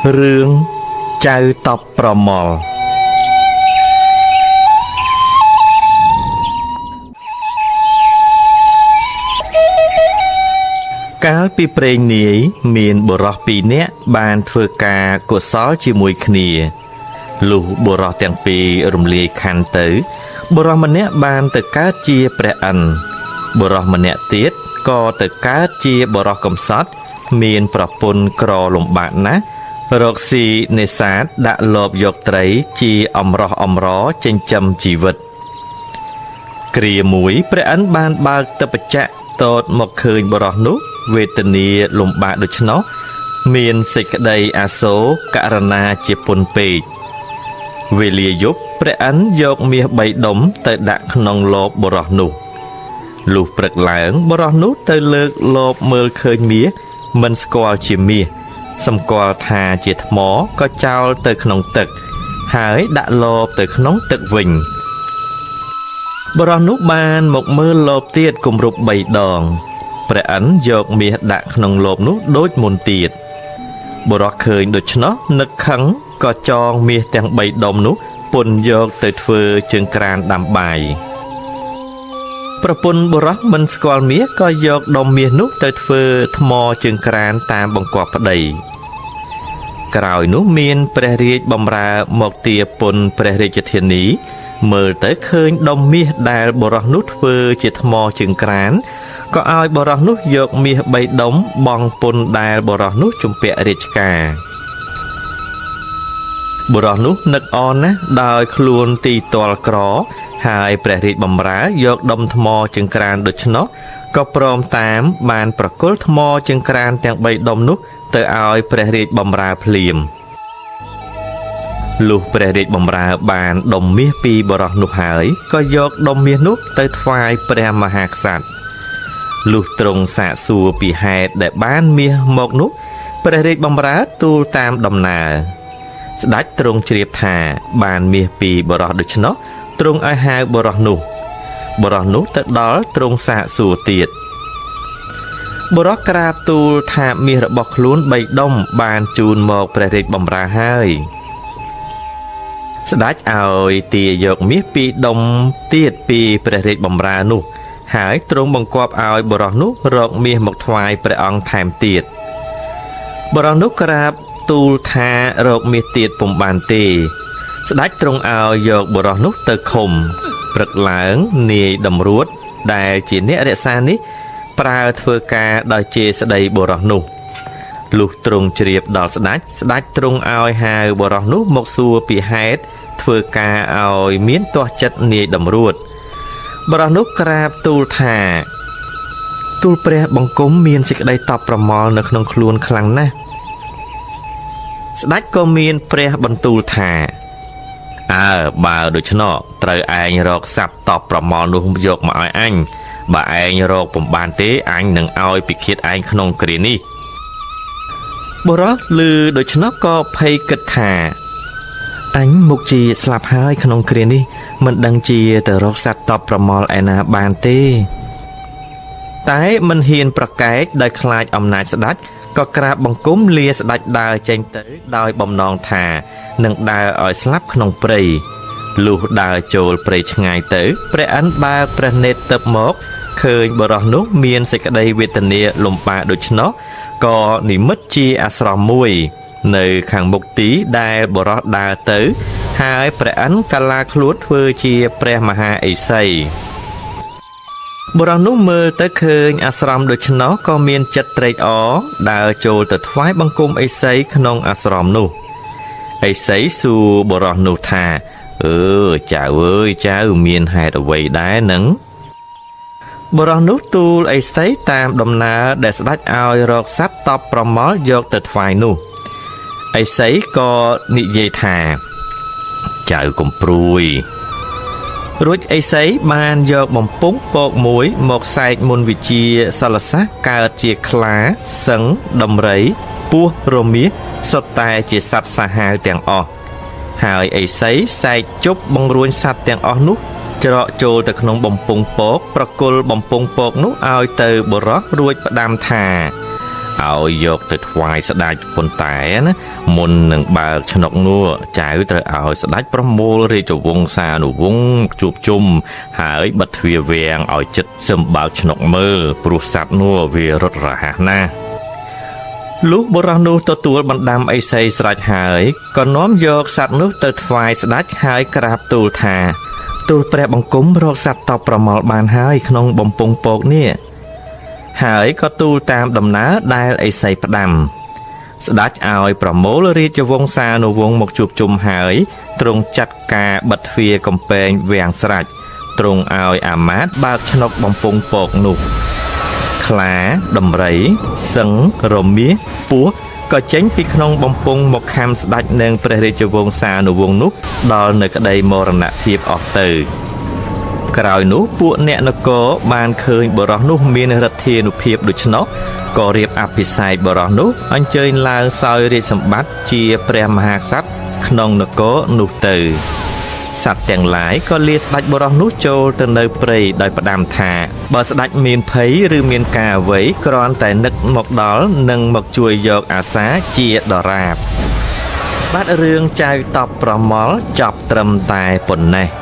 រឿងចៅតប់ប្រមល់កាលពីព្រេងនាយមានបុរសពីរនាក់បានធ្វើការកុសលជាមួយគ្នាលុះបុរសទាំងពីររំលាយខន្ធទៅបុរសម្នាក់បានទៅកើតជាព្រះឥន្ទបុរសម្នាក់ទៀតក៏ទៅកើតជាបុរសកំសត់មានប្រពន្ធក្រលំបាកណាស់រកស៊ីនេសាទដាក់លបយកត្រីជាអំរោះអំរចិញ្ចឹមជីវិតគ្រាមួយព្រះឥន្ទបានបើកទឹកបច្ចៈតតមកឃើញបុរសនោះវេទនាលំបាកដូច្នោះមានសេចក្តីអាសូរករណាជាពន់ពេកវេលាយប់ព្រះឥន្ទយកមាស3ដុំទៅដាក់ក្នុងលបបុរសនោះលុះព្រឹកឡើងបុរសនោះទៅលើកលបមើលឃើញមាសមិនស្គាល់ជាមាសសម្គាល់ថាជាថ្មក៏ចោលទៅក្នុងទឹកហើយដាក់លបទៅក្នុងទឹកវិញបុរសនោះបានមកមើលលបទៀតគម្រប់3ដងព្រះឥន្ទយកមាសដាក់ក្នុងលបនោះដូចមុនទៀតបុរសឃើញដូច្នោះនឹកខឹងក៏ចងមាសទាំង3ដុំនោះពន្ធយកទៅធ្វើជើងក្រានដាំបាយប្រពន្ធបុរសមិនស្គាល់មាសក៏យកដុំមាសនោះទៅធ្វើថ្មជើងក្រានតាមបង្គាប់ប្តីក្រោយនោះមានព្រះរាជបម្រើមកទារពន្ធព្រះរាជធានីមើលទៅឃើញដុំមាសដែលបុរសនោះធ្វើជាថ្មជើងក្រានក៏ឲ្យបុរសនោះយកមាស3ដុំបង់ពន្ធដែលបុរសនោះជំពាក់រាជការបុរសនោះនឹកអន់ណាស់ដោយខ្លួនទីទាល់ក្រហើយព្រះរាជបម្រើយកដុំថ្មជើងក្រានដូច្នោះក៏ព្រមតាមបានប្រគល់ថ្មជើងក្រានទាំង3ដុំនោះទៅឲ្យព្រះរាជបម្រើភ្លាមលុះព្រះរាជបម្រើបានដុំមាសពីបុរសនោះហើយក៏យកដុំមាសនោះទៅថ្វាយព្រះមហាក្សត្រលុះទ្រង់សាកសួរពីហេតុដែលបានមាសមកនោះព្រះរាជបម្រើទូលតាមដំណើរស្ដេចទ្រង់ជ្រាបថាបានមាសពីបុរសដូច្នោះទ្រង់ឲ្យហៅបុរសនោះទៅដល់ទ្រង់សាកសួរទៀតបុរសក្រាបទូលថាមាសរបស់ខ្លួន3ដុំបានជូនមកព្រះរាជបម្រើហើយស្ដេចឲ្យទារយកមាស2ដុំទៀតពីព្រះរាជបម្រើនោះហើយទ្រង់បង្គាប់ឲ្យបុរសនោះរកមាសមកថ្វាយព្រះអង្គថែមទៀតបុរសនោះក្រាបទូលថារកមាសទៀតពុំបានទេស្ដេចទ្រង់ឲ្យយកបុរសនោះទៅឃុំព្រឹកឡើងនាយតម្រួតដែលជាអ្នករក្សានេះប្រើធ្វើការដោយជេរស្ដីបុរសនោះលុះទ្រង់ជ្រាបដល់ស្ដេចទ្រង់ឲ្យហៅបុរសនោះមកសួរពីហេតុធ្វើការឲ្យមានទាស់ចិត្តនាយតម្រួតបុរសនោះក្រាបទូលថាទូលព្រះបង្គំមានសេចក្តីតប់ប្រមល់នៅក្នុងខ្លួនខ្លាំងណាស់ស្ដេចក៏មានព្រះបន្ទូលថាបើដូច្នោះត្រូវឯងរកសត្វតប់ប្រមល់នោះយកមកឲ្យអញបើឯងរកពុំបានទេអញនឹងឲ្យពិឃាតឯងក្នុងគ្រានេះបុរសឮដូច្នោះក៏ភ័យគិតថាអញមុខជាស្លាប់ហើយក្នុងគ្រានេះមិនដឹងជាទៅរកសត្វតប់ប្រមល់ឯណាបានទេតែមិនហ៊ានប្រកែកដោយខ្លាចអំណាចស្ដេចក៏ក្រាបបង្គំលាស្ដេចដើរចេញទៅដោយបំណងថានឹងដើរឲ្យស្លាប់ក្នុងព្រៃលុះដើរចូលព្រៃឆ្ងាយទៅព្រះឥន្ទបើកព្រះនេត្រទៅមកឃើញបុរសនោះមានសេចក្តីវេទនាលំបាកដូច្នោះក៏និមិត្តជាអាស្រមមួយនៅខាងមុខទីដែលបុរសដើរទៅហើយព្រះឥន្ទកាឡាខ្លួនធ្វើជាព្រះមហាឥសីបុរសនោះមើលទៅឃើញអាស្រមដូច្នោះក៏មានចិត្តត្រេកអរដើរចូលទៅថ្វាយបង្គំឥសីក្នុងអាស្រមនោះឥសីសួរបុរសនោះថាចៅអើយចៅមានហេតុអ្វីដែរនឹងបុរសនោះទូលឥសីតាមដំណើរដែលស្ដេចឲ្យរកសត្វតប់ប្រមល់យកទៅថ្វាយនោះឥសីក៏និយាយថាចៅកុំព្រួយរួចឥសីបានយកបំពង់ពកមួយមកសែកមុនវិជាសលសាសកើតជាខ្លាសឹងដំរីពស់រមាសសុទ្ធតែជាសត្វសាហាវទាំងអស់ហើយឥសីសែកជប់បង្រួញសត្វទាំងអស់នោះច្រកចូលទៅក្នុងបំពង់ពកប្រគល់បំពង់ពកនោះឲ្យទៅបុរសរួចផ្ដាំថា ឲ្យយកទៅថ្វាយស្ដេចប៉ុន្តែណាមុននឹងបើកឆ្នុកនោះចៅត្រូវឲ្យស្ដេចប្រមូលរាជវង្សានុវង្សជួបជុំហើយបិទទ្វារវាំងឲ្យជិតសឹមបើកឆ្នុកមើលព្រោះសត្វនោះវារត់រហ័សណាស់លុះបុរសនោះទទួលបណ្ដាំអីសីស្រេចហើយក៏នាំយកសត្វនោះទៅថ្វាយស្ដេចហើយក្រាបទូលថាទូលព្រះបង្គំរកសត្វតបប្រមល់បានហើយក្នុងបំពង់ពកនេះហើយក៏ទូលតាមដំណើរដែលឥសីផ្ដាំស្ដេចឲ្យប្រមូលរាជវង្សានុវង្សមកជួបជុំហើយទ្រង់ចាត់ការបិទទ្វារកំពែងវាំងស្រេចទ្រង់ឲ្យអាមាត្យបើកឆ្នុកបំពង់ពកនោះខ្លាដំរីសិង្ហរមាសពស់ក៏ចេញពីក្នុងបំពង់មកខំស្ដេចនឹងព្រះរាជវង្សានុវង្សនោះដល់នៅក្តីមរណភាពអស់ទៅក្រោយនោះពួកអ្នកនគរបានឃើញបុរសនោះមានឫទ្ធានុភាពដូច្នោះក៏រៀបអភិសេកបុរសនោះអញ្ជើញឡើងសោយរាជសម្បត្តិជាព្រះមហាក្សត្រក្នុងនគរនោះទៅសត្វទាំងឡាយក៏លាស្ដេចបុរសនោះចូលទៅនៅព្រៃដោយផ្ដាំថាបើស្ដេចមានភ័យឬមានការអ្វីគ្រាន់តែនឹកមកដល់នឹងមកជួយយកអាសាជាដរាបបាទរឿងចៅតបប្រមល់ចប់ត្រឹមតែប៉ុណ្ណេះ